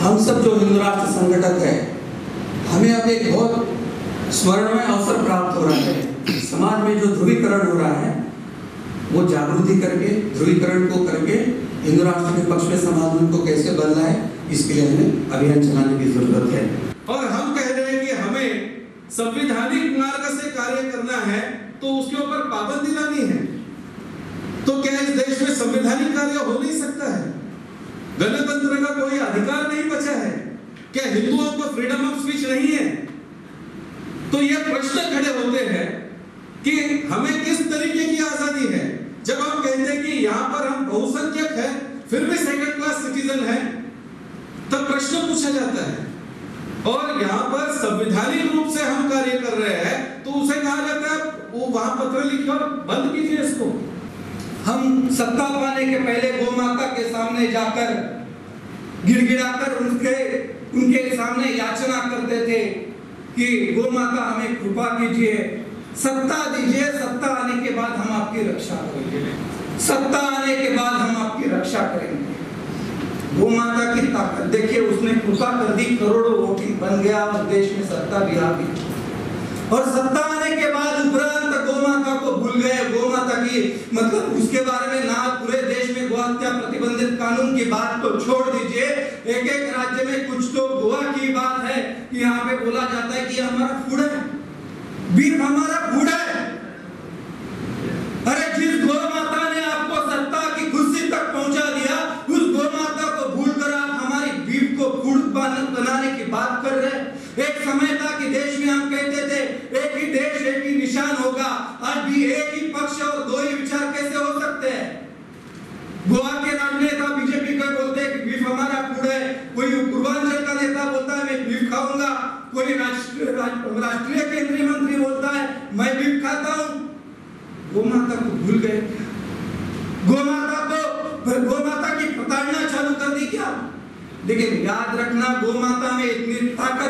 हम सब जो हिंदू राष्ट्र संगठक है, हमें अब एक बहुत स्वर्णमय अवसर प्राप्त हो रहा है। समाज में जो ध्रुवीकरण हो रहा है वो जागृति करके, ध्रुवीकरण को करके हिंदू राष्ट्र के पक्ष में समाज में को कैसे बदलना है, इसके लिए हमें अभियान चलाने की जरूरत है। और हम कह रहे हैं कि हमें संवैधानिक मार्ग से कार्य करना है तो उसके ऊपर पाबंदी लानी है। तो क्या इस देश में संवैधानिक कार्य हो नहीं सकता है? गणतंत्र का कोई अधिकार नहीं बचा है क्या? हिंदुओं को फ्रीडम ऑफ स्पीच नहीं है? तो ये प्रश्न खड़े होते हैं कि हमें किस तरीके की आजादी है जब हम कहते हैं कि यहाँ पर हम बहुसंख्यक हैं फिर भी सेकंड क्लास सिटीजन हैं, तब प्रश्न पूछा जाता है। और यहाँ पर संवैधानिक रूप से हम कार्य कर रहे हैं तो उसे कहा जाता है वो वहां पत्र लिखिए और बंद कीजिए इसको। हम सत्ता पाने के पहले गौ माता के सामने जाकर गिड़गिड़ाकर उनके सामने याचना करते थे कि गौ माता हमें कृपा कीजिए, सत्ता दीजिए, सत्ता आने के बाद हम आपकी रक्षा करेंगे, सत्ता आने के बाद हम आपकी रक्षा करेंगे। गौ माता की ताकत देखिए, उसने कृपा कर दी, करोड़ों वोटिंग बन गया और देश में सत्ता भी आ गई। और सत्ता आने के बाद उपरांत गौ माता को भूल गए। गौ माता की मतलब उसके बारे में ना, पूरे देश में गौ हत्या प्रतिबंधित कानून की बात तो छोड़ दीजिए, एक एक राज्य में कुछ तो गोवा की बात है कि यहाँ पे बोला जाता है कि हमारा फूड है, बीफ हमारा फूड है। अरे जिस गौ माता ने आपको सत्ता की कुर्सी तक पहुंचा दिया, उस गौ माता को भूलकर आप हमारी बीफ को फूड बनाने की बात कर रहे हैं। एक समय था कि देश में हम कहते थे एक ही देश एक ही निशान होगा, आज भी एक ही पक्ष और दो ही विचार कैसे हो सकते हैं? गोवा के राजनेता बीजेपी का बोलते हैं कि बीफ हमारा फूड है, कोई पूर्वांचल का नेता बोलता है मैं बीफ खाऊंगा, कोई राष्ट्रीय केंद्रीय मंत्री बोलता है मैं बीफ खाता हूं। गौ माता को भूल गए, गौ माता की प्रताड़ना चालू कर दी क्या? लेकिन याद रखना, गौ माता में इतनी ताकत